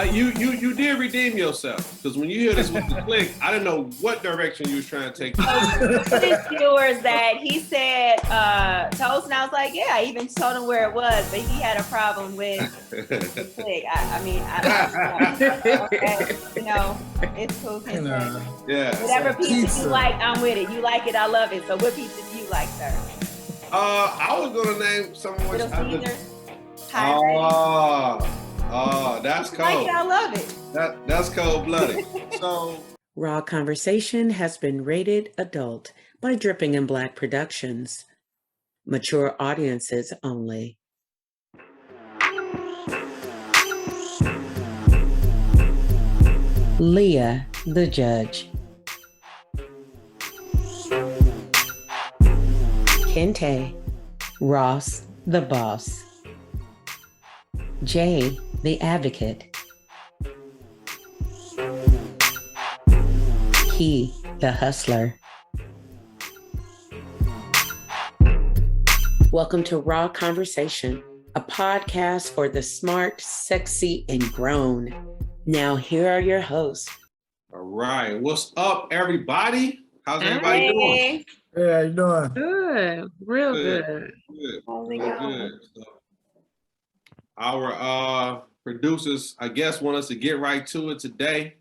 You did redeem yourself, because when you hear this with the click, I didn't know what direction you was trying to take. Viewers that he said toast, and I was like, yeah, I even told him where it was, but he had a problem with the click. I mean, okay, it's cool. Yeah. Whatever pizza you like, I'm with it. You like it, I love it. So what pizza do you like, sir? I was gonna name someone. Little Caesars. Oh, that's cold. Like it, I love it. That's cold-blooded. So, Raw Conversation has been rated adult by Dripping and Black Productions. Mature audiences only. Leah, the judge. Kente, Ross, the boss. Jay, the advocate. He, the hustler. Welcome to Raw Conversation, a podcast for the smart, sexy, and grown. Now, here are your hosts. all right, what's up, everybody? How's everybody doing? Yeah, how you doing? Good, real good. Good. So, our producers, I guess, want us to get right to it today.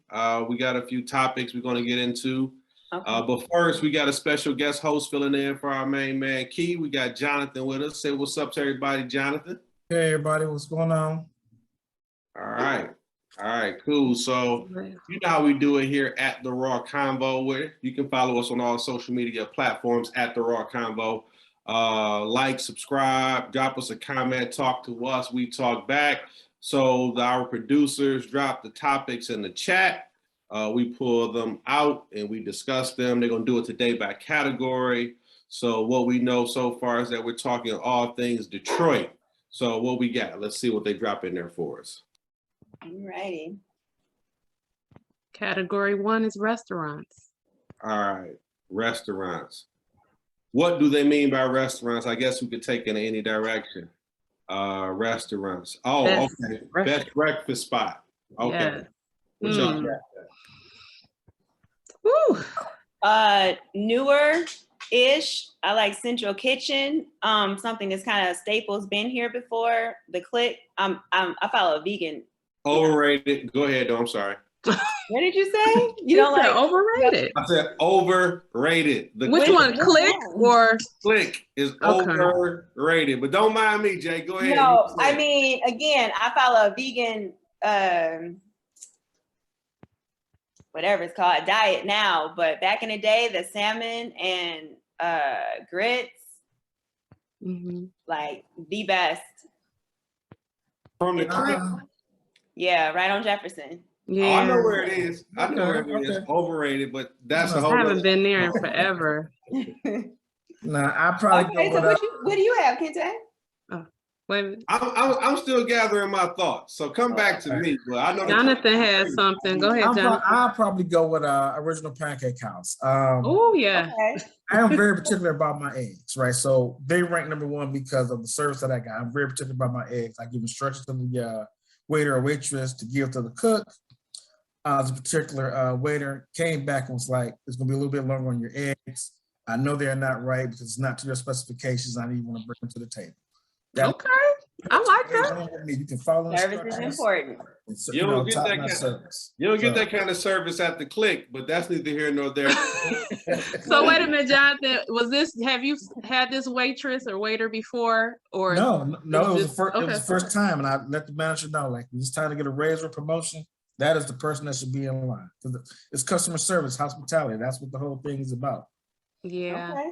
We got a few topics we're going to get into. Okay. But first, we got a special guest host filling in for our main man, Key. We got Jonathan with us. Say what's up to everybody, Jonathan. Hey, everybody, what's going on? All right, cool. So you know how we do it here at the Raw Convo. Where you can follow us on all social media platforms at the Raw Convo. Like, subscribe, drop us a comment, talk to us, we talk back. So our producers drop the topics in the chat. We pull them out and we discuss them. They're gonna do it today by category. So what we know so far is that we're talking all things Detroit. So what we got? Let's see what they drop in there for us. Alrighty. Category 1 is restaurants. All right, restaurants. What do they mean by restaurants? I guess we could take in any direction. Restaurants. Oh, Best okay. restaurant. Best breakfast spot. Okay. Yeah. What y'all got? Woo. Newer-ish. I like Central Kitchen. Something that's kind of staples, been here before. The Click. I follow a vegan. Overrated. Go ahead, though. I'm sorry. What did you say? You don't said like overrated? I said overrated. The Which one, Click or? Click is Okay. overrated. But don't mind me, Jay. Go ahead. No, I mean, again, I follow a vegan, whatever it's called, diet now. But back in the day, the salmon and grits, like the best. From the Click. Yeah, right on Jefferson. Yeah. Oh, I know where it is. I know where it is. Overrated, but that's a whole. I haven't been there in forever. Nah, I probably Okay, go so with what do you have, Kente? Wait a minute. I'm still gathering my thoughts. So come back to me. Well, I know Jonathan has something. Go ahead, Jonathan. I'll probably go with Original Pancake House. Oh, yeah. Okay. I am very particular about my eggs, right? So they rank number one because of the service that I got. I'm very particular about my eggs. I give instructions to the waiter or waitress to give to the cook. The particular waiter came back and was like, it's going to be a little bit longer on your eggs. I know they're not right because it's not to your specifications. I didn't want to bring them to the table. Okay. I like that. You can follow Service is important. You don't get that kind of service. You don't get that kind of service at the Click, but that's neither here nor there. So wait a minute, Jonathan. Have you had this waitress or waiter before? Or No, it was the first time, and I let the manager know, like, it's time to get a raise or promotion. That is the person that should be in line. It's customer service, hospitality. That's what the whole thing is about. Yeah. Okay.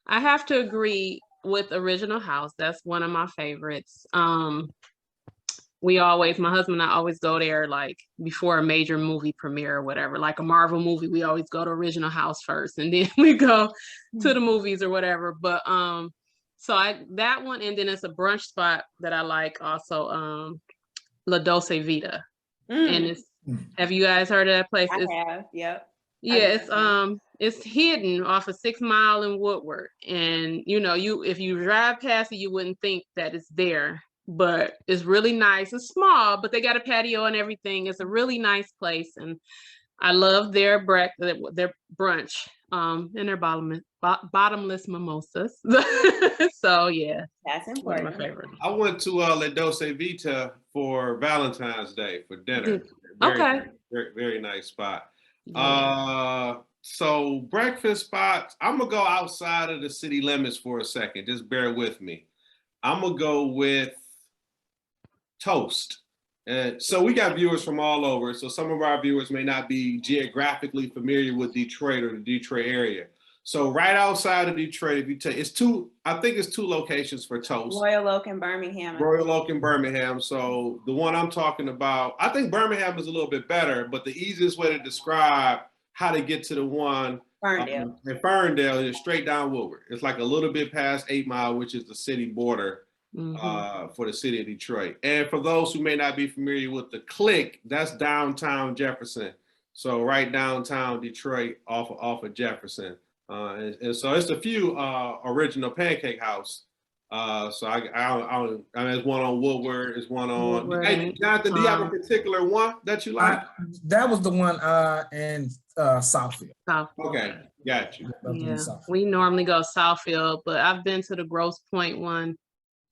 I have to agree with Original House. That's one of my favorites. My husband and I always go there like before a major movie premiere or whatever, like a Marvel movie. We always go to Original House first and then we go to the movies or whatever. But that one, and then it's a brunch spot that I like also, La Dolce Vita. And have you guys heard of that place? I have, yep. Yeah, it's hidden off of 6 Mile in Woodward, and if you drive past it, you wouldn't think that it's there. but it's really nice. It's small, but they got a patio and everything. It's a really nice place, and I love their their brunch, and their bottomless mimosas. So yeah, That's one of important. my favorite. I went to La Dolce Vita for Valentine's Day for dinner. Okay. Very nice spot. Yeah. So breakfast spots, I'm gonna go outside of the city limits for a second. Just bear with me. I'm gonna go with Toast. And so we got viewers from all over. So some of our viewers may not be geographically familiar with Detroit or the Detroit area. So right outside of Detroit, if you take, I think it's two locations for Toast. Royal Oak and Birmingham. Royal Oak and Birmingham. So the one I'm talking about, I think Birmingham is a little bit better, but the easiest way to describe how to get to the one Ferndale. in Ferndale is straight down Woodward. It's like a little bit past 8 Mile, which is the city border for the city of Detroit. And for those who may not be familiar with the Click, that's downtown Jefferson. So right downtown Detroit off of Jefferson. And so it's a few original Pancake House. So I mean, there's one on Woodward, there's one on. Woodward. Hey, Jonathan, do you have a particular one that you like? That was the one in Southfield. Okay, got you. Yeah, we normally go Southfield, but I've been to the Grosse Pointe one.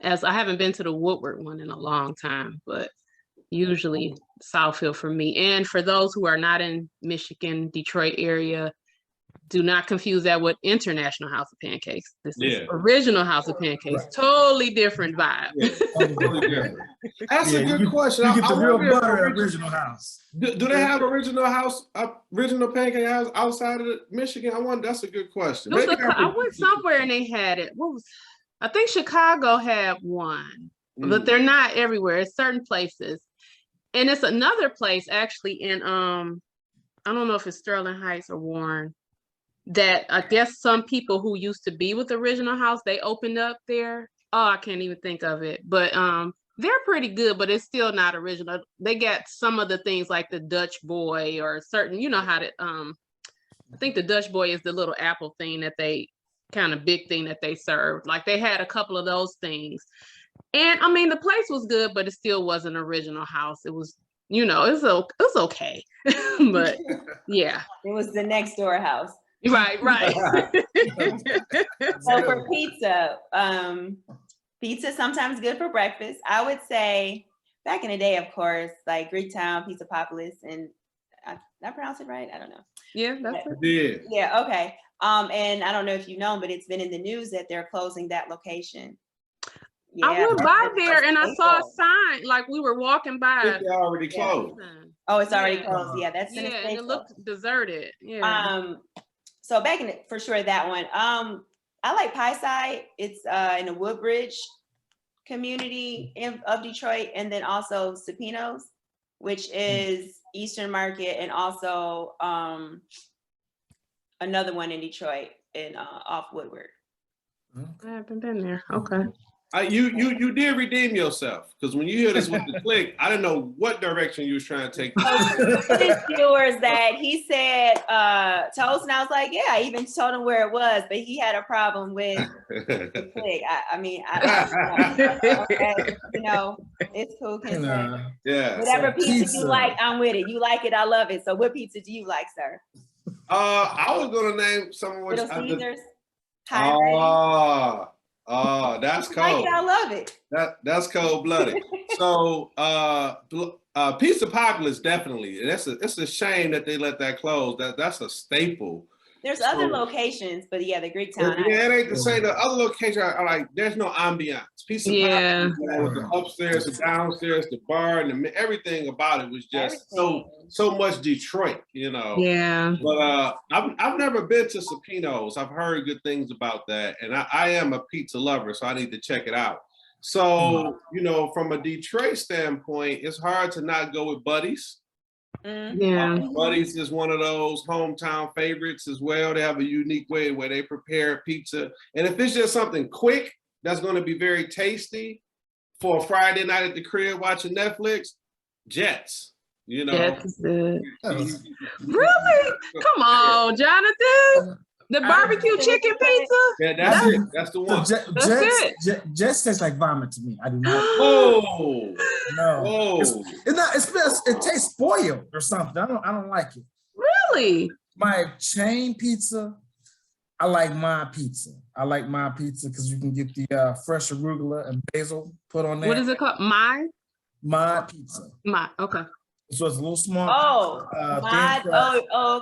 As I haven't been to the Woodward one in a long time, but usually Southfield for me. And for those who are not in Michigan, Detroit area, do not confuse that with International House of Pancakes. This is Original House of Pancakes. Right. Totally different vibe. Yeah, totally different. That's a good question. You get the real butter at Original House. Do they have original Pancake House outside of Michigan? I wonder. That's a good question. I went somewhere and they had it. I think Chicago had one, but they're not everywhere. It's certain places. And it's another place actually in, I don't know if it's Sterling Heights or Warren, that I guess some people who used to be with Original House, they opened up there. Oh, I can't even think of it. But they're pretty good, but it's still not original. They got some of the things like the Dutch Boy or certain, you know how to, I think the Dutch Boy is the little apple thing that they, kind of big thing that they served. Like they had a couple of those things. And I mean, the place was good, but it still wasn't Original House. It was, you know, it was okay. But yeah. It was the next door house. Right. So for pizza, pizza sometimes good for breakfast. I would say back in the day, of course, like Greektown, Pizza Populis, and did I pronounce it right? I don't know. Yeah, that's it. Yeah, okay. And I don't know if you know, but it's been in the news that they're closing that location. Yeah, I went by there and I saw a sign, like we were walking by. It's already closed. Oh, it's already closed. Yeah, that's and it looked deserted. Yeah. So back in for sure that one. I like Pie Side. It's in the Woodbridge community of Detroit, and then also Supino's, which is Eastern Market, and also another one in Detroit in off Woodward. I haven't been there. Okay. You did redeem yourself, because when you hear this with the Click, I didn't know what direction you was trying to take. Viewers that he said Toast, and I was like, yeah, I even told him where it was, but he had a problem with the Click. I mean, okay, you know, it's cool. Yeah. Whatever pizza you like, I'm with it. You like it, I love it. So what pizza do you like, sir? I was gonna name someone. Little Caesars. Oh, that's cold. I love it. That's cold blooded. So Pizza Populis definitely. It's a shame that they let that close. That's a staple. There's other locations, but yeah, the Greektown. Yeah, it ain't to say the other locations are like there's no ambiance. Pizza Populis, with the upstairs, the downstairs, the bar, and everything about it was just so much Detroit, you know. Yeah. But I've never been to Supino's. I've heard good things about that, and I am a pizza lover, so I need to check it out. So you know, from a Detroit standpoint, it's hard to not go with Buddy's. Yeah, Buddy's is one of those hometown favorites as well. They have a unique way where they prepare pizza, and if it's just something quick that's going to be very tasty for a Friday night at the crib watching Netflix, Jets. You know, Jets is good. Really? Come on, Jonathan. The barbecue chicken pizza? Yeah, that's it. That's the one. Jets tastes like vomit to me. I do not. Oh, No. oh. It's not. It tastes spoiled or something. I don't like it. Really? My chain pizza, I like my pizza. I like my pizza because you can get the fresh arugula and basil put on there. What is it called? My pizza. Okay. So it's a little small. Oh,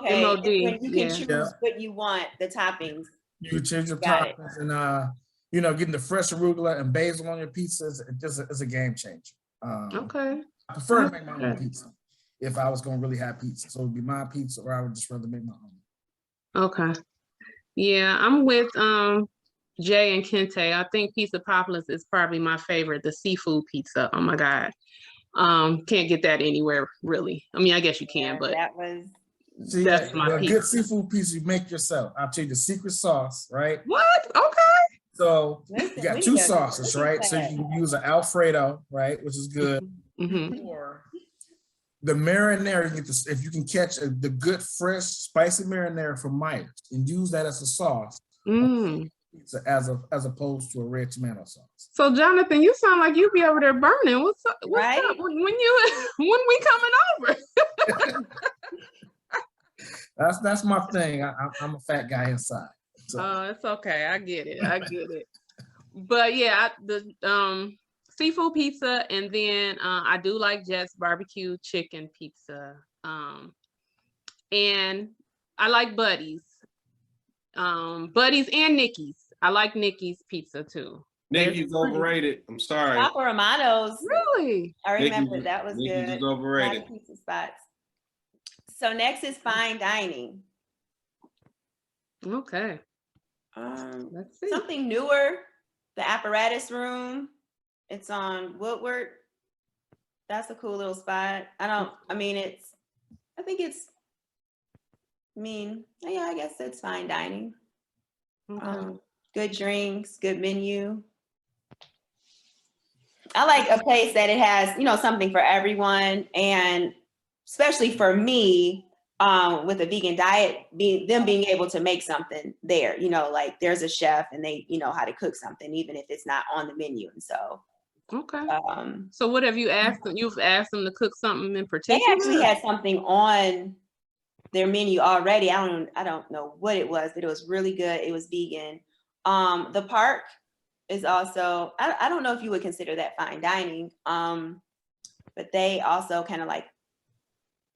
okay. MOD, When you can yeah. choose what you want, the toppings. You can change your Got it. toppings and getting the fresh arugula and basil on your pizza is a game changer. Okay. I prefer to make my own pizza if I was going to really have pizza. So it would be my pizza, or I would just rather make my own. Okay. Yeah, I'm with Jay and Kente. I think Pizza Populous is probably my favorite, the seafood pizza. Oh my God. Can't get that anywhere really. I mean, I guess you can, but that was that's my pizza. Good seafood pizza you make yourself. I'll tell you the secret sauce, right? What? Okay. So you got two sauces, right? So you can use an Alfredo, right, which is good. Or the marinara, if you can catch the good fresh spicy marinara from Myers and use that as a sauce, pizza as opposed to a red tomato sauce. So Jonathan, you sound like you be over there burning. What's up? Right? When we coming over? That's my thing. I'm a fat guy inside. So. Oh, it's okay. I get it. But yeah, the seafood pizza, and then I do like Jet's barbecue chicken pizza. And I like Buddy's. Buddy's and Nikki's. I like Nikki's pizza too. Nikki's overrated. I'm sorry. Papa Romano's. Really? I remember that was Nikki's good. is overrated. Pizza spots. So next is fine dining. Okay. Let's see. Something newer. The apparatus room. It's on Woodward. That's a cool little spot. I guess it's fine dining. Okay. Good drinks, good menu. I like a place that it has, something for everyone, and especially for me, with a vegan diet, being able to make something there, like there's a chef and they know how to cook something, even if it's not on the menu. And so okay. So what have you asked them? You've asked them to cook something in particular? They actually had something on their menu already. I don't know what it was, but it was really good. It was vegan. The park is also, I don't know if you would consider that fine dining, but they also kind of like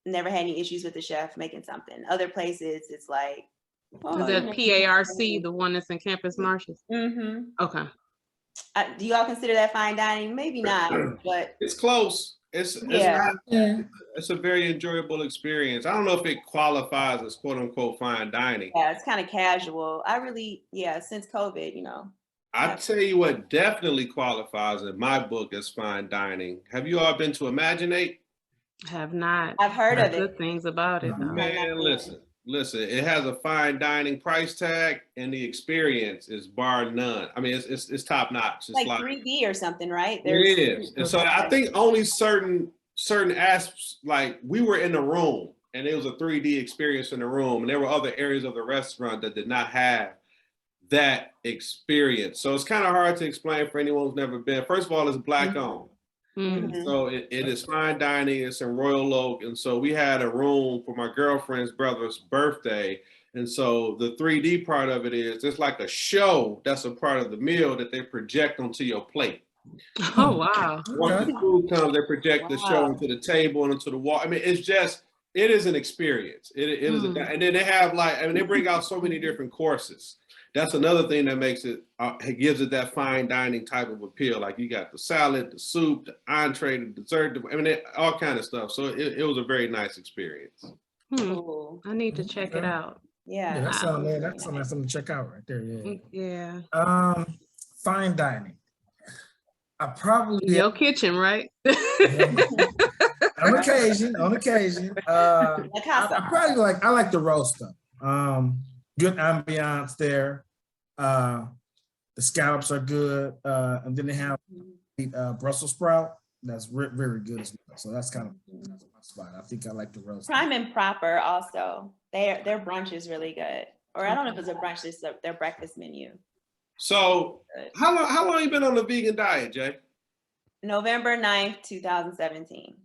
never had any issues with the chef making something. Other places, it's like, is that PARC, the one that's in Campus Martius? Mm-hmm. Okay. Do y'all consider that fine dining? Maybe not, but it's close. It's a very enjoyable experience. I don't know if it qualifies as quote unquote fine dining. Yeah, it's kind of casual. Since COVID, I tell you what definitely qualifies in my book as fine dining. Have you all been to Imaginate? Have not. I've heard of it. Good things about it. Man, listen. It has a fine dining price tag, and the experience is bar none. I mean, it's top notch. It's like 3D or something, right? It is, and so I think only certain aspects, like we were in the room, and it was a 3D experience in the room, and there were other areas of the restaurant that did not have that experience. So it's kind of hard to explain for anyone who's never been. First of all, it's Black owned. Mm-hmm. So it is fine dining. It's in Royal Oak. And so we had a room for my girlfriend's brother's birthday. And so the 3D part of it is it's like a show that's a part of the meal that they project onto your plate. Oh, wow. Once the food comes, they project the show onto the table and into the wall. I mean, it is an experience. It is, and then they have they bring out so many different courses. That's another thing that makes it gives it that fine dining type of appeal. Like you got the salad, the soup, the entree, the dessert. All kind of stuff. So it was a very nice experience. Cool. I need to check it out. Yeah, that's something to check out right there. Yeah. Fine dining. I probably your kitchen, right? on occasion. I probably like the roast stuff. Good ambiance there. The scallops are good, and then they have Brussels sprout. That's very good as well. So that's kind of my spot. I think I like the roast. Prime and Proper also. Their brunch is really good. Or I don't know if it's a brunch, it's their breakfast menu. So how long you been on the vegan diet, Jay? November 9th, 2017.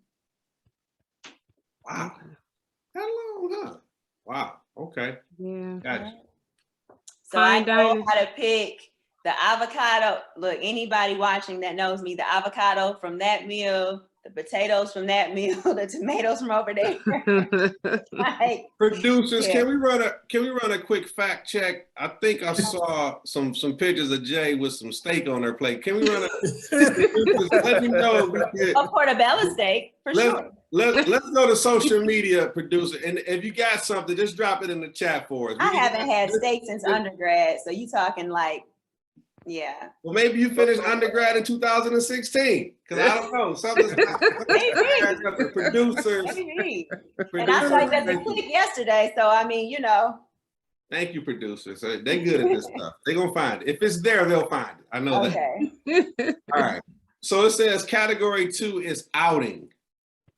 Wow. That long, huh? Wow. Okay. Yeah. Gotcha. So I know how to pick the avocado. Look, anybody watching that knows me, the avocado from that meal, the potatoes from that meal, the tomatoes from over there. Like, Producers, yeah. can we run a quick fact check? I think I saw some pictures of Jay with some steak on her plate. Can we run a let me know if we could. A portobello steak, for sure. Let's go to social media, producer. And if you got something, just drop it in the chat for us. I haven't had steak since undergrad, so you talking like, yeah. Well, maybe you finished undergrad in 2016, because I don't know. Something's producers. Maybe. And I swiped at the click yesterday, so I mean, you know. Thank you, producers. They're good at this stuff. They're gonna find it. If it's there, they'll find it. I know that. All right. So it says category 2 is outing.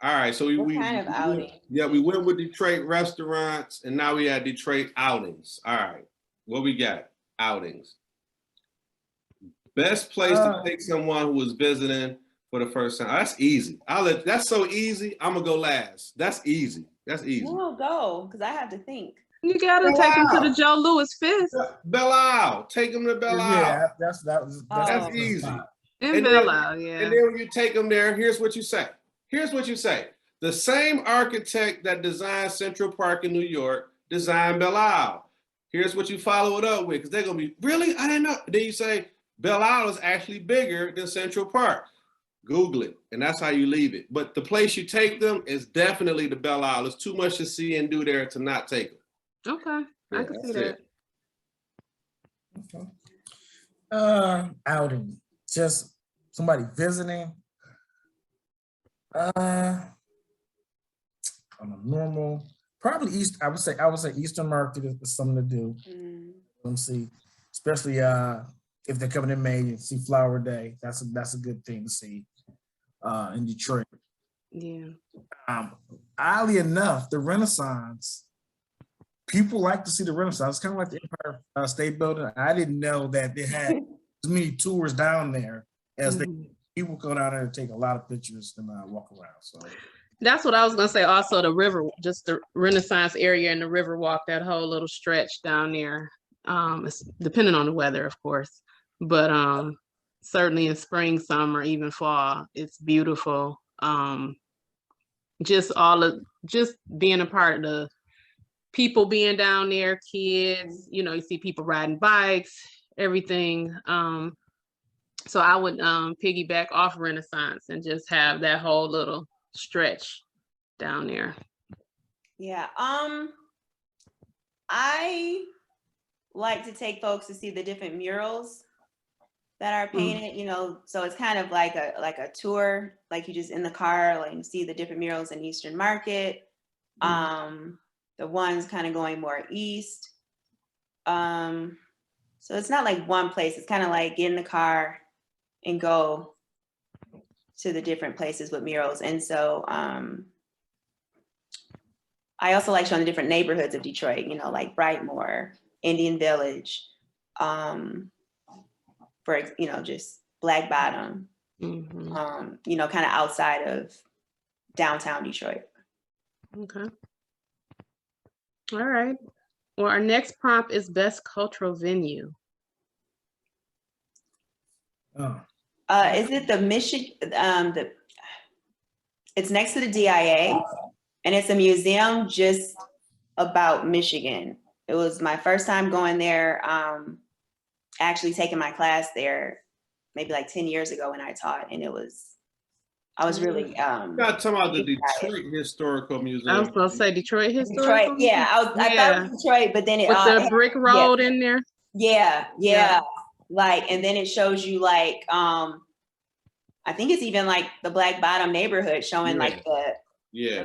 All right. So What kind of outing? Yeah, we went with Detroit restaurants, and now we had Detroit outings. All right. What we got? Outings. Best place to take someone who was visiting for the first time. That's easy. That's so easy. I'm gonna go last. That's easy. That's easy. We'll go, because I have to think. You gotta take him to the Joe Louis Fist. Belle Isle. Take them to Belle Isle. Yeah, that's That's easy. In Belle Isle, yeah. And then when you take them there, here's what you say. Here's what you say. The same architect that designed Central Park in New York designed Belle Isle. Here's what you follow it up with, because they're gonna be, really? I didn't know. Then you say, Belle Isle is actually bigger than Central Park. Google it, and that's how you leave it. But the place you take them is definitely the Belle Isle. There's too much to see and do there to not take them. Okay, I can see that. Okay. Outing, just somebody visiting. On a normal, probably East. I would say Eastern Market is something to do. Let me see, especially if they're coming in May and see Flower Day. That's a good thing to see in Detroit. Yeah. Oddly enough, the Renaissance. People like to see the Renaissance. It's kind of like the Empire State Building. I didn't know that they had as many tours down there as people go down there and take a lot of pictures and walk around. So that's what I was gonna say. Also, the river, just the Renaissance area and the river walk, that whole little stretch down there. It's depending on the weather, of course, but certainly in spring, summer, even fall, it's beautiful. Just being a part of the people being down there, kids, you know, you see people riding bikes, everything. So I would piggyback off Renaissance and just have that whole little stretch down there. Yeah. I like to take folks to see the different murals that are painted, you know, so it's kind of like a tour, like you just in the car, like you see the different murals in Eastern Market. The ones kind of going more east. So it's not like one place. It's kind of like get in the car and go to the different places with murals. And so I also like showing the different neighborhoods of Detroit, you know, like Brightmoor, Indian Village, for, you know, just Black Bottom, you know, kind of outside of downtown Detroit. Okay. All right. Well, our next prompt is best cultural venue. Is it the Michigan? It's next to the DIA, and it's a museum just about Michigan. It was my first time going there. Actually taking my class there, maybe like 10 years ago when I taught, and I was really. You're not talking about the Detroit Historical Museum. I was supposed to say Detroit Historical. Detroit, yeah. I thought it was Detroit, but then it with the brick road in there. Yeah. Like, and then it shows you like, I think it's even like the Black Bottom neighborhood showing like the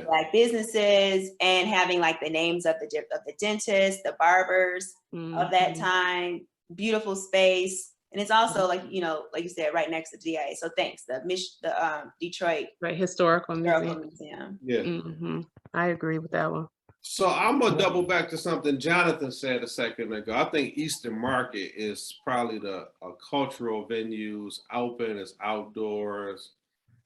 Black businesses and having like the names of the dentists, the barbers of that time. Beautiful space. And it's also like, you know, like you said, right next to DIA. So thanks, the Detroit Historical Museum. Museum. Yeah. I agree with that one. So I'm gonna double back to something Jonathan said a second ago. I think Eastern Market is probably the cultural venues, open, it's outdoors.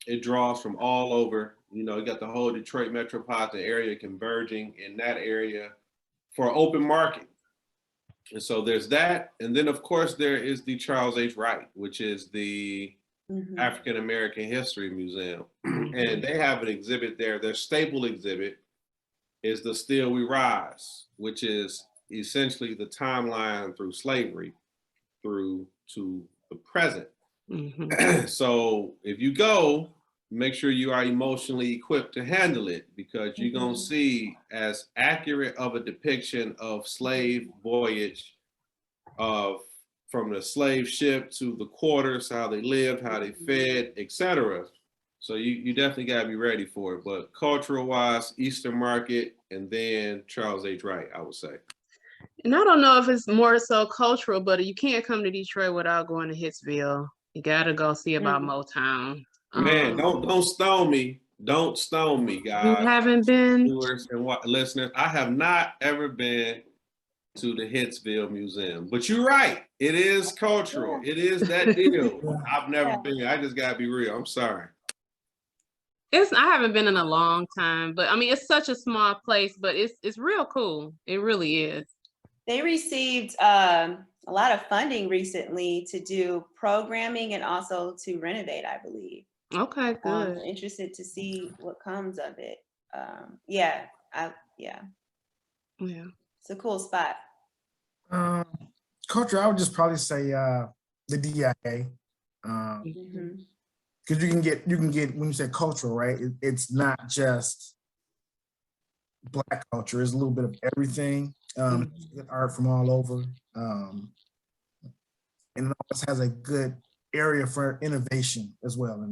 It draws from all over. You know, you got the whole Detroit metropolitan area converging in that area for open market. And so there's that. And then of course there is the Charles H. Wright, which is the African American History Museum. And they have an exhibit there. Their staple exhibit is the Still We Rise, which is essentially the timeline through slavery through to the present. So if you go, make sure you are emotionally equipped to handle it, because you're gonna see as accurate of a depiction of slave voyage of from the slave ship to the quarters, how they lived, how they fed, etc. So you definitely gotta be ready for it. But cultural wise, Eastern Market, and then Charles H. Wright, I would say. And I don't know if it's more so cultural, but you can't come to Detroit without going to Hitsville. You gotta go see about Motown. Man, don't stone me. Don't stone me, guys. You haven't been? Viewers and listeners, I have not ever been to the Hitsville Museum. But you're right. It is cultural. It is that deal. I've never been. I just gotta be real. I'm sorry. I haven't been in a long time, but I mean, it's such a small place, but it's real cool. It really is. They received a lot of funding recently to do programming and also to renovate, I believe. Okay, good. Interested to see what comes of it. Yeah. It's a cool spot. Culture, I would just probably say the DiBk. Because you can get when you say cultural, right? It's not just Black culture. It's a little bit of everything. Art from all over, and it always has a good area for innovation as well.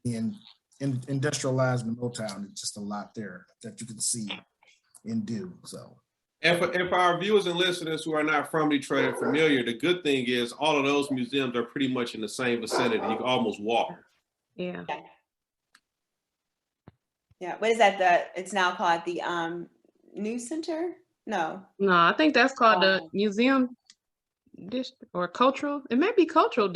And industrialized in Motown, it's just a lot there that you can see and do. So. And for our viewers and listeners who are not from Detroit and familiar, the good thing is all of those museums are pretty much in the same vicinity. You can almost walk. Yeah. Yeah. What is that? It's now called the News Center? No, I think that's called the Museum District or Cultural. It may be Cultural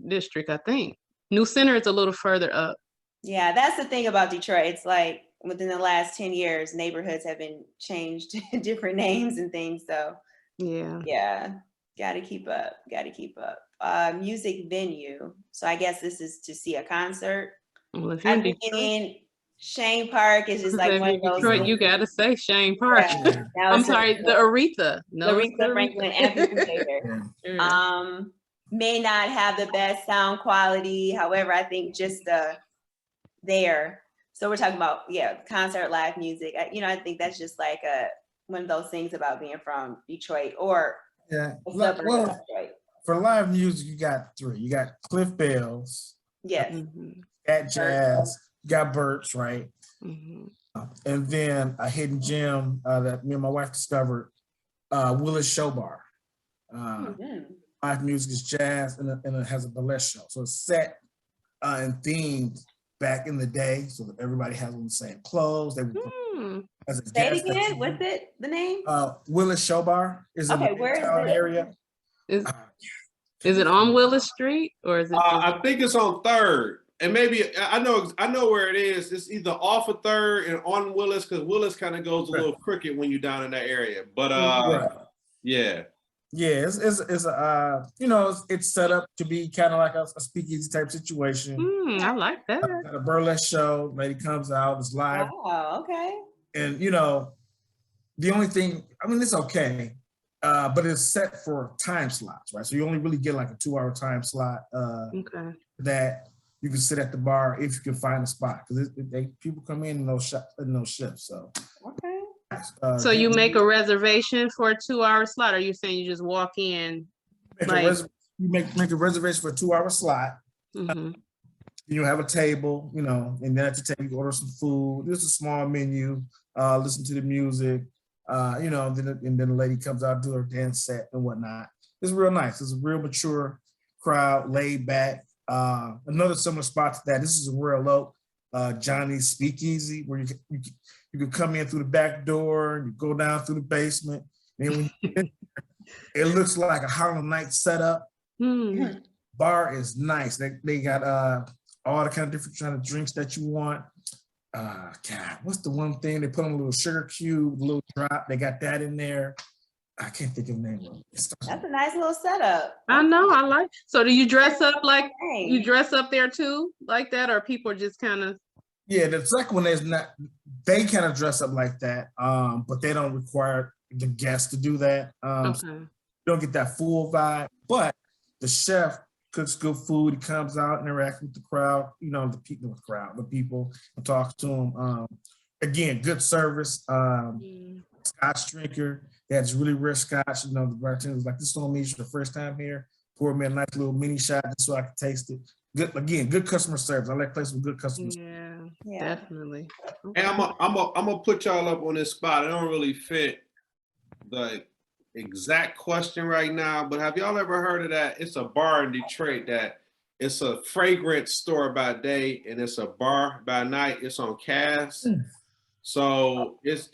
District, I think. New Center is a little further up. Yeah, that's the thing about Detroit. It's like within the last 10 years, neighborhoods have been changed to different names and things. So yeah, gotta keep up. Music venue. So I guess this is to see a concert. Well, if you're in Detroit, Shane Park is just like one of those. Detroit, you gotta say Shane Park. Yeah, I'm sorry, the Aretha. No, the Aretha Franklin Amphitheater. May not have the best sound quality. However, I think just there. So we're talking about concert, live music. I think that's just like one of those things about being from Detroit or a suburb of Detroit. For live music, you got three. You got Cliff Bell's. Yes. At Jazz. You got Burt's, right? And then a hidden gem that me and my wife discovered, Willis Show Bar. Live music is jazz and it has a burlesque show. So it's set and themed back in the day so that everybody has on the same clothes. They would Say it again. What's it? The name? Willis Show Bar is in the Midtown area. Is it on Willis Street or is it? I think it's on 3rd. And maybe I know where it is. It's either off of 3rd and on Willis, because Willis kind of goes a little crooked when you're down in that area. But it's it's set up to be kind of like a speakeasy type situation. I like that. A burlesque show, lady comes out, it's live. Oh, okay. And the only thing, it's okay, but it's set for time slots, right? So you only really get like a 2-hour time slot. That you can sit at the bar if you can find a spot, because people come in those shifts. So so you make a reservation for a 2-hour slot, or are you saying you just walk in? You make a reservation for a 2-hour slot. You have a table, and then at the table you order some food. There's a small menu. Listen to the music. And then the lady comes out, do her dance set and whatnot. It's real nice. It's a real mature crowd, laid back. Another similar spot to that. This is in Royal Oak. Johnny's Speakeasy, where you can come in through the back door and you go down through the basement. And when you get there, it looks like a Harlem Night setup. Bar is nice. They got all the kind of different kind of drinks that you want. God, what's the one thing they put on a little sugar cube, a little drop? They got that in there. I can't think of the name of it. That's a nice little setup. I know, I like. So do you dress up like Dang. you dress up there too, like that, or people just kind of? Yeah, the second one is not. They kind of dress up like that, but they don't require the guests to do that. Okay. So you don't get that full vibe. But the chef cooks good food. He comes out, interacts with the crowd. You know, the people, and talks to them. Again, good service. Scotch drinker. That's really rare scotch. You know, the bartender was like, "This on me. It's your first time here. Pour me a nice little mini shot just so I can taste it." Good, again, good customer service. I like places with good customer service. Yeah, definitely. And I'm gonna put y'all up on this spot. I don't really fit the exact question right now, but have y'all ever heard of that? It's a bar in Detroit that it's a fragrance store by day and it's a bar by night. It's on Cass. So it's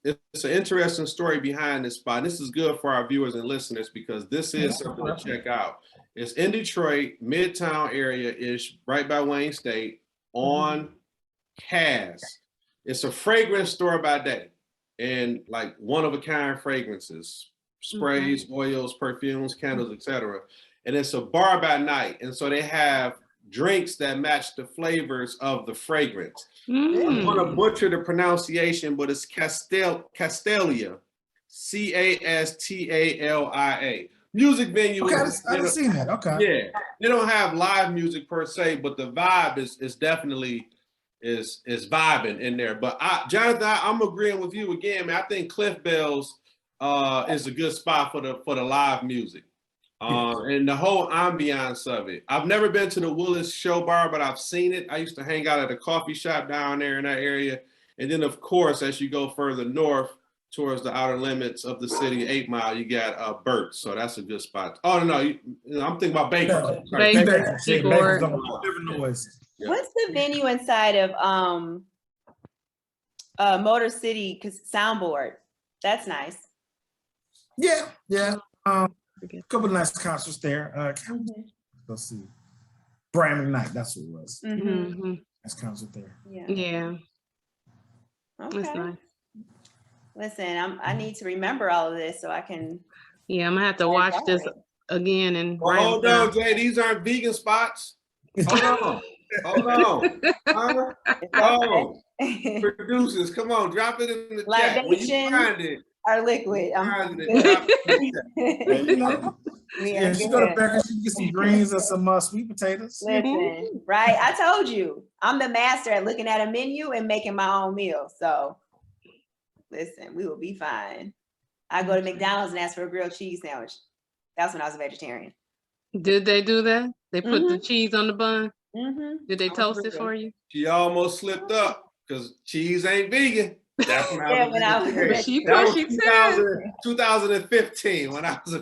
an interesting story behind this spot. This is good for our viewers and listeners because this is something to check out. It's in Detroit, Midtown area-ish, right by Wayne State, on Cass. It's a fragrance store by day, and like one-of-a-kind fragrances, sprays, oils, perfumes, candles, etc. And it's a bar by night, and so they have drinks that match the flavors of the fragrance. I'm gonna butcher the pronunciation, but it's Castalia, Castalia. Music venue. Okay, I've seen that. Okay. Yeah, they don't have live music per se, but the vibe is definitely is vibing in there. But Jonathan, I'm agreeing with you again, man. I think Cliff Bell's is a good spot for the live music. And the whole ambiance of it. I've never been to the Willis Show Bar, but I've seen it. I used to hang out at a coffee shop down there in that area. And then, of course, as you go further north towards the outer limits of the city, 8 Mile, you got Burt's. So that's a good spot. Oh, no, I'm thinking about Baker. Baker. What's the venue inside of Motor City Soundboard? That's nice. Yeah. A couple of nice concerts there. Let's see. Brian McKnight, that's what it was. Nice concert there. Yeah. Okay. That's nice. Listen, I need to remember all of this so I can. Yeah, I'm gonna have to watch this again and. Hold on, Jay. These aren't vegan spots. Hold on. Producers, come on, drop it in the chat. When you find it. Our liquid. She's go to Becker, she can get some greens and some sweet potatoes. Listen, right? I told you, I'm the master at looking at a menu and making my own meal. So, listen, we will be fine. I go to McDonald's and ask for a grilled cheese sandwich. That's when I was a vegetarian. Did they do that? They put the cheese on the bun? Did they toast it for you? She almost slipped up because cheese ain't vegan. That's when I was that was 2015 when I was a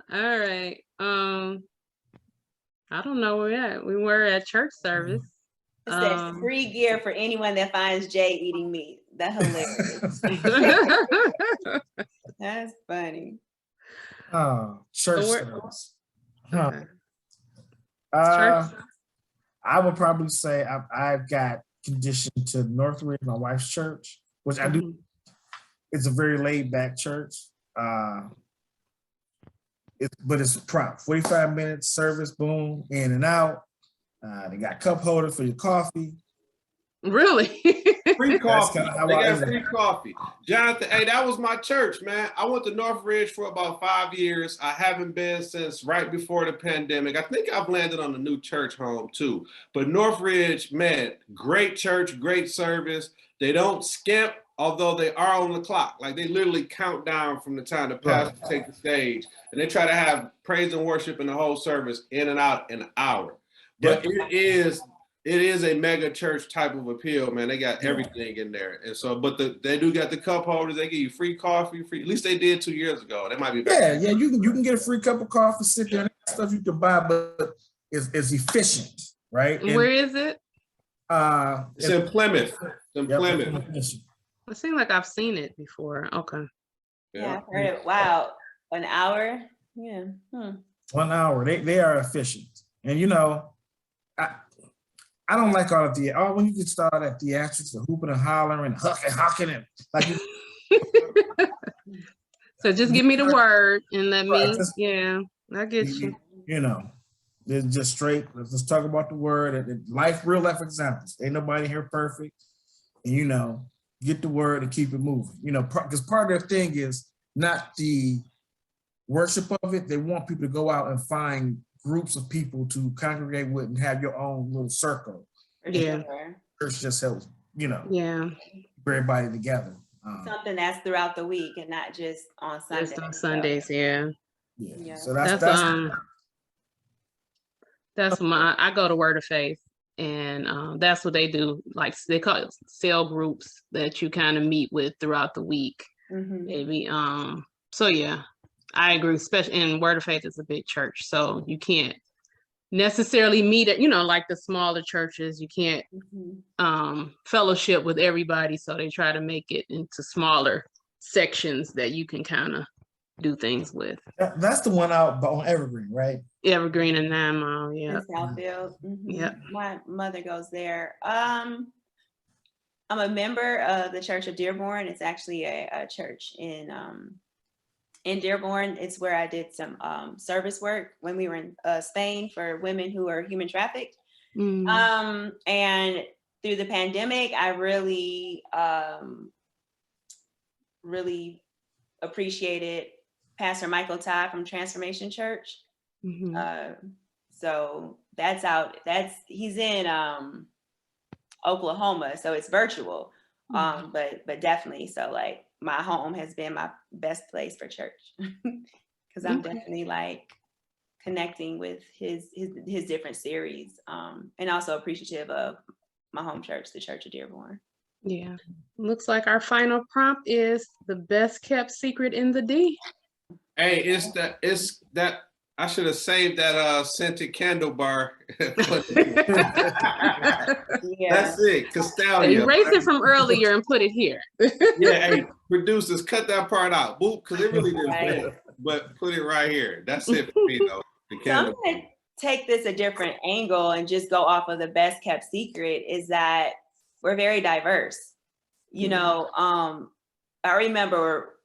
All right. I don't know where we're at. We were at church service. It says free gear for anyone that finds Jay eating meat. That's hilarious. That's funny. Oh, church service. Church. I would probably say I've got conditioned to Northridge, my wife's church, which I do. It's a very laid back church. But it's prompt. 45 minutes service, boom, in and out. They got cup holders for your coffee. Really? Free coffee. They got free coffee. Jonathan, hey, that was my church, man. I went to Northridge for about 5 years. I haven't been since right before the pandemic. I think I've landed on a new church home too. But Northridge, man, great church, great service. They don't skimp, although they are on the clock. Like they literally count down from the time the pastor takes the stage. And they try to have praise and worship in the whole service in and out in an hour. But it is a mega church type of appeal, man. They got everything in there. And so, but they do got the cup holders. They give you free coffee, free. At least they did 2 years ago. They might be better. Yeah. You can get a free cup of coffee, sit there, and stuff you can buy. But is efficient, right? And, Where is it? It's in Plymouth. It's in yep, Plymouth. efficient. It seems like I've seen it before. Okay. Yeah, I've heard it. Wow, an hour. Yeah. 1 hour. They are efficient, and you know, I don't like all of the when you get started at theatrics, the hooping and hollering, hucking and like. So just give me the word and let Right, me. Yeah, I get you. You know, they're just straight. Let's talk about the word and life, real life examples. Ain't nobody here perfect, and you know, get the word and keep it moving. You know, because part of their thing is not the worship of it. They want people to go out and find groups of people to congregate with and have your own little circle. Yeah. Church just helps, you know, Yeah. everybody together. Something that's throughout the week and not just on Sundays. Just on Sundays, yeah. Yeah. Yeah. So that's my, I go to Word of Faith, and that's what they do. Like they call it cell groups that you kind of meet with throughout the week. Maybe. So yeah, I agree. Especially in Word of Faith is a big church, so you can't necessarily meet at, you know, like the smaller churches. You can't fellowship with everybody, so they try to make it into smaller sections that you can kind of do things with. that's the one out on Evergreen, right? Evergreen and 9 Mile, yeah. In Southfield. Yeah. My mother goes there. I'm a member of the Church of Dearborn. It's actually a church in Dearborn. It's where I did some service work when we were in Spain for women who are human trafficked. And through the pandemic, I really, really appreciated Pastor Michael Todd from Transformation Church. So he's in Oklahoma, so it's virtual. But definitely, so like my home has been my best place for church because I'm definitely like connecting with his different series, and also appreciative of my home church, the Church of Dearborn. Yeah. Looks like our final prompt is the best kept secret in the D. Hey, it's that I should have saved that scented candle bar. Yeah. That's it, Castalia. Erase it from earlier and put it here. Yeah, hey, producers, cut that part out. Boop, because it really didn't fit. But put it right here. That's it for me, though. The So I'm candle. gonna take this a different angle and just go off of the best kept secret is that we're very diverse. You know, I remember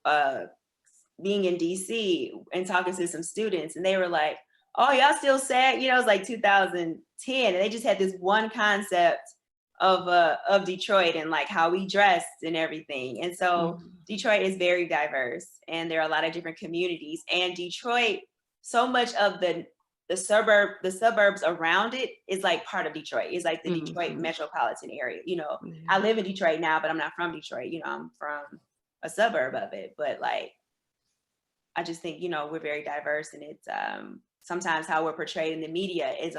being in DC and talking to some students, and they were like, "Oh, y'all still SAG?" You know, it was like 2010, and they just had this one concept of Detroit and like how we dressed and everything. And so Detroit is very diverse, and there are a lot of different communities. And Detroit, so much of the suburbs around it is like part of Detroit. It's like the Detroit metropolitan area. You know, I live in Detroit now, but I'm not from Detroit. You know, I'm from a suburb of it. But like, I just think, you know, we're very diverse, and it's sometimes how we're portrayed in the media is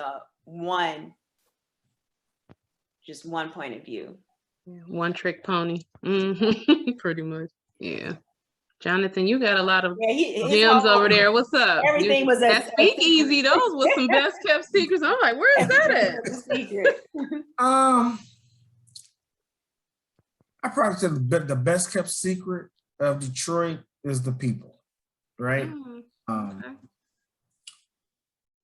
just one point of view. One trick pony. Pretty much. Yeah. Jonathan, you got a lot of gems over there. What's up? Everything was that speakeasy. Those was some best kept secrets. I'm like, where is that at? Secret. I probably said the best kept secret of Detroit is the people, right?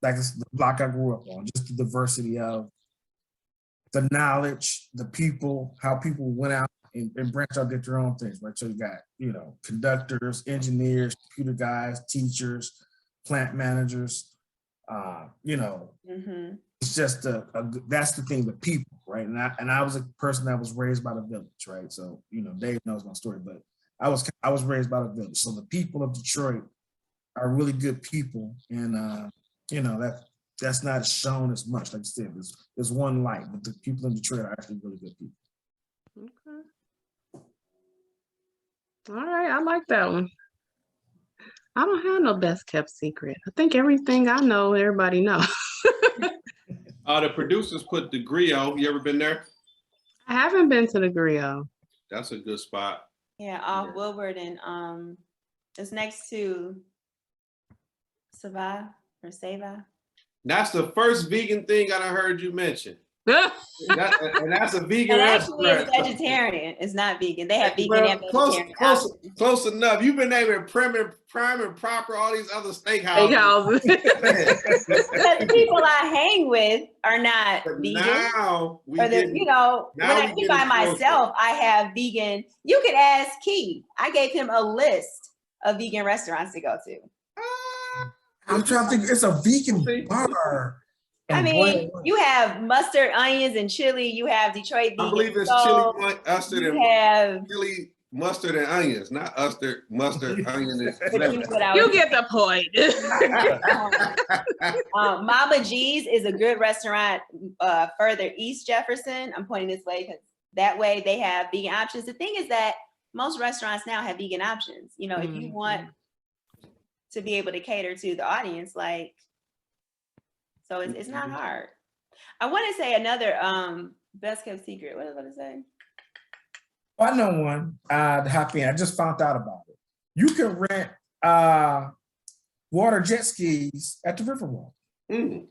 Like it's the block I grew up on, just the diversity of the knowledge, the people, how people went out and branch out, did their own things, right? So you got, you know, conductors, engineers, computer guys, teachers, plant managers, you know, it's just that's the thing, the people, right? And I was a person that was raised by the village, right? So, you know, Dave knows my story, but I was raised by the village. So the people of Detroit are really good people. And, you know, that's not shown as much. Like I said, there's one light, but the people in Detroit are actually really good people. Okay. All right, I like that one. I don't have no best kept secret. I think everything I know, everybody knows. The producers put the Griot. You ever been there? I haven't been to the Griot. That's a good spot. Yeah, off Woodward, and it's next to Sava or Sava. That's the first vegan thing I done heard you mention. And that's a vegan And actually, restaurant. it's vegetarian. It's not vegan. They have vegan Well, and vegetarian. close enough. You've been able to prime and proper all these other steakhouses. Steakhouses. Because the people I hang with are not But vegan. now we Or the, getting- you know, when now I we be by getting closer. myself, I have vegan. You could ask Key. I gave him a list of vegan restaurants to go to. I'm trying to think. It's a vegan bar. I And mean, boy, you have mustard, onions, and chili. You have Detroit vegan. I believe it's soul. chili, mustard, You and have. chili, mustard, and onions, not mustard, onion, and But you, what I You was- get the point. Mama G's is a good restaurant further east Jefferson. I'm pointing this way because that way they have vegan options. The thing is that most restaurants now have vegan options. You know, if you want to be able to cater to the audience, like, so it's not hard. I want to say another best kept secret. What was I going to say? I know one to hop in. I just found out about it. You can rent water jet skis at the Riverwalk. Mm.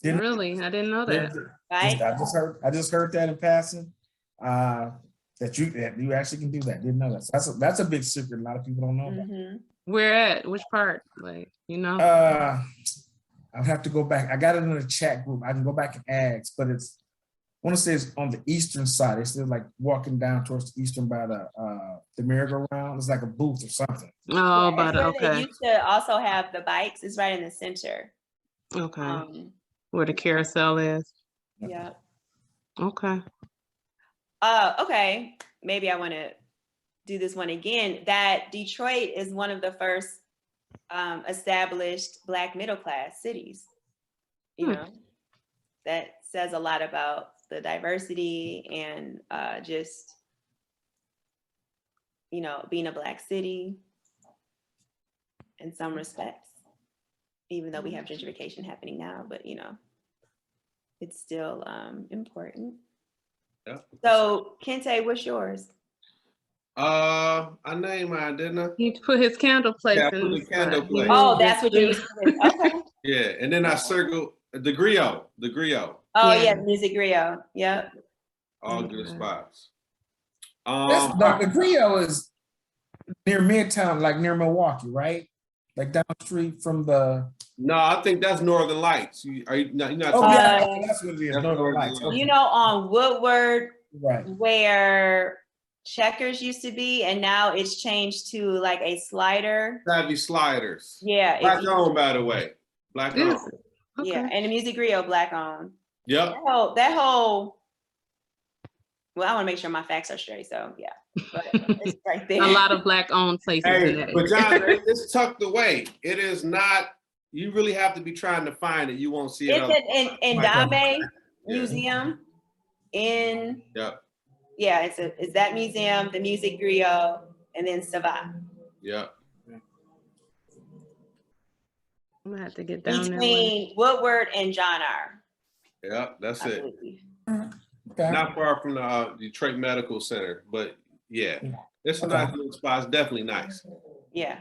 Didn't- Really? I didn't know that. Right? I just heard that in passing. That you actually can do that. Didn't know that. So that's a big secret. A lot of people don't know about. Mhm. Where at? Which part? Like, you know? I'll have to go back. I got it in the chat group. I can go back and ask, but I want to say it's on the eastern side. It's still like walking down towards the eastern by the merry-go-round. It's like a booth or something. Oh, Yeah, but it's where they okay. used to also have the bikes. It's right in the center. Okay. Where the carousel is. Yeah. Okay. Okay. Maybe I want to do this one again. That Detroit is one of the first established Black middle class cities. You know, that says a lot about the diversity and just, you know, being a Black city in some respects, even though we have gentrification happening now, but you know, it's still important. Yeah. So Kente, what's yours? I named mine, didn't I? He put his candle place Yeah, I in put the candle spot. place. Oh, that's what you used to do. Okay. Yeah, and then I circled the griot. Oh Yeah. yeah, Music Rio. Yep. All good Okay. spots. The Griot is near Midtown, like near Milwaukee, right? Like down the street from the. No, I think that's Northern Lights. You're not Oh talking yeah, Uh, that's what it is. that's Northern Northern Lights. Lights. You know, on Woodward, Right. where Checkers used to be, and now it's changed to like a slider. Savvy Sliders. Yeah. if Black you- owned, by the way. Black Is owned. it? Okay. Yeah, and the Music Rio Black owned. Yep. That whole. Well, I want to make sure my facts are straight, so yeah. But it's right there. A lot of Black owned places in Hey, that but area. John, it's tucked away. It is not. You really have to be trying to find it. You won't see it. It's otherwise. in Like, Dame Yeah. Museum in. Yep. Yeah, it's that museum, the Music Griot, and then Savant. Yep. I'm gonna have to get down there. Between Woodward and John R. Yep. That's I it. believe. Okay. Not far from the Detroit Medical Center, but yeah, it's a Okay. nice little spot. It's definitely nice. Yeah.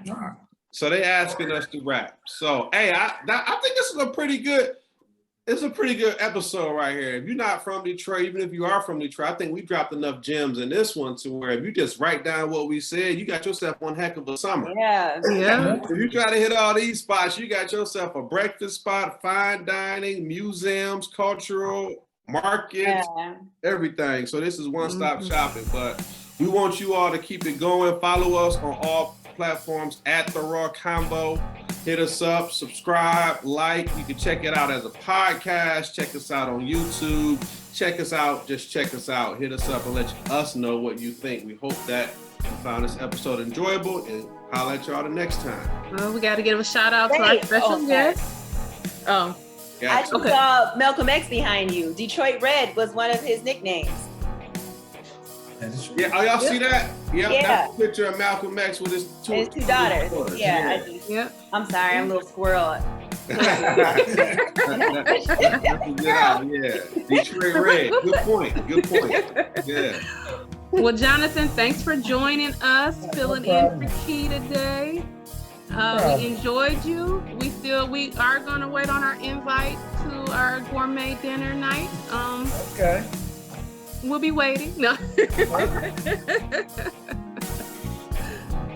So they asking us to rap. So hey, I think this is a pretty good. It's a pretty good episode right here. If you're not from Detroit, even if you are from Detroit, I think we dropped enough gems in this one to where if you just write down what we said, you got yourself one heck of a summer. Yeah. Yeah. If you try to hit all these spots, you got yourself a breakfast spot, fine dining, museums, cultural, markets, Yeah. everything. So this is one-stop shopping, but we want you all to keep it going. Follow us on all platforms at The RAW Convo. Hit us up, subscribe, like. You can check it out as a podcast. Check us out on YouTube. Check us out. Just check us out. Hit us up and let us know what you think. We hope that you found this episode enjoyable, and holla at y'all the next time. Well, we got to give a shout out to our Wait, special okay. guest. Oh, I Gotcha. just Okay. saw Malcolm X behind you. Detroit Red was one of his nicknames. That is true. Yeah, oh, y'all see that? Yep, Yeah. that's a picture of Malcolm X with his His two daughters. Yeah. yep. I'm sorry, I'm a little squirrel. Yeah, Detroit Red. Good point. Good point. Yeah. Well, Jonathan, thanks for joining us, filling in for Key today. We enjoyed you. We we are gonna wait on our invite to our gourmet dinner night. Okay. We'll be waiting. No.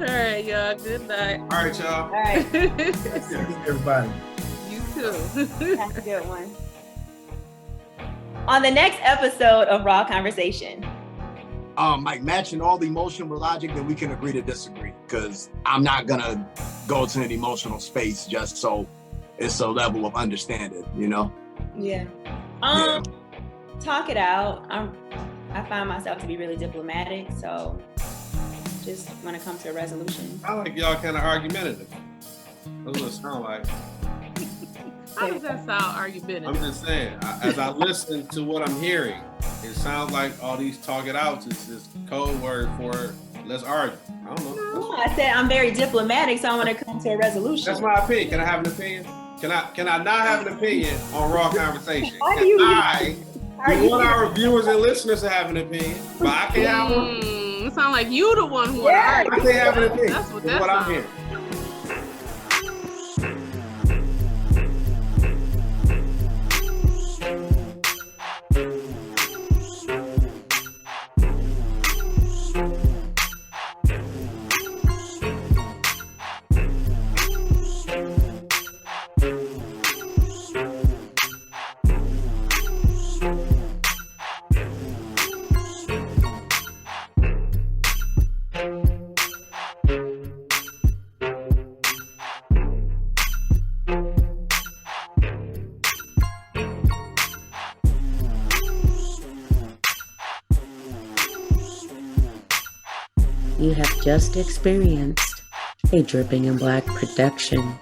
All right, y'all. Good night. All right, y'all. All right. Everybody. You too. That's a good one. On the next episode of Raw Conversation. Like matching all the emotion with logic, then we can agree to disagree. Because I'm not gonna go to an emotional space just so it's a level of understanding, you know? Yeah. Talk it out. I find myself to be really diplomatic, so just when it comes to a resolution. I like y'all kind of argumentative. That's what it sound like. How does that sound argumentative? I'm just saying, as I listen to what I'm hearing, it sounds like all these talk it outs is this code word for let's argue. I don't know. No, I said I'm very diplomatic, so I want to come to a resolution. That's my opinion. Can I have an opinion? Can I not have an opinion on Raw Conversation? Why do you- We want our viewers and listeners to have an opinion, but I can't have one. It sounds like you the one who Yeah. I can't have an opinion. That's what That's that what I'm sounds. hearing. You have just experienced a Dripping in Black production.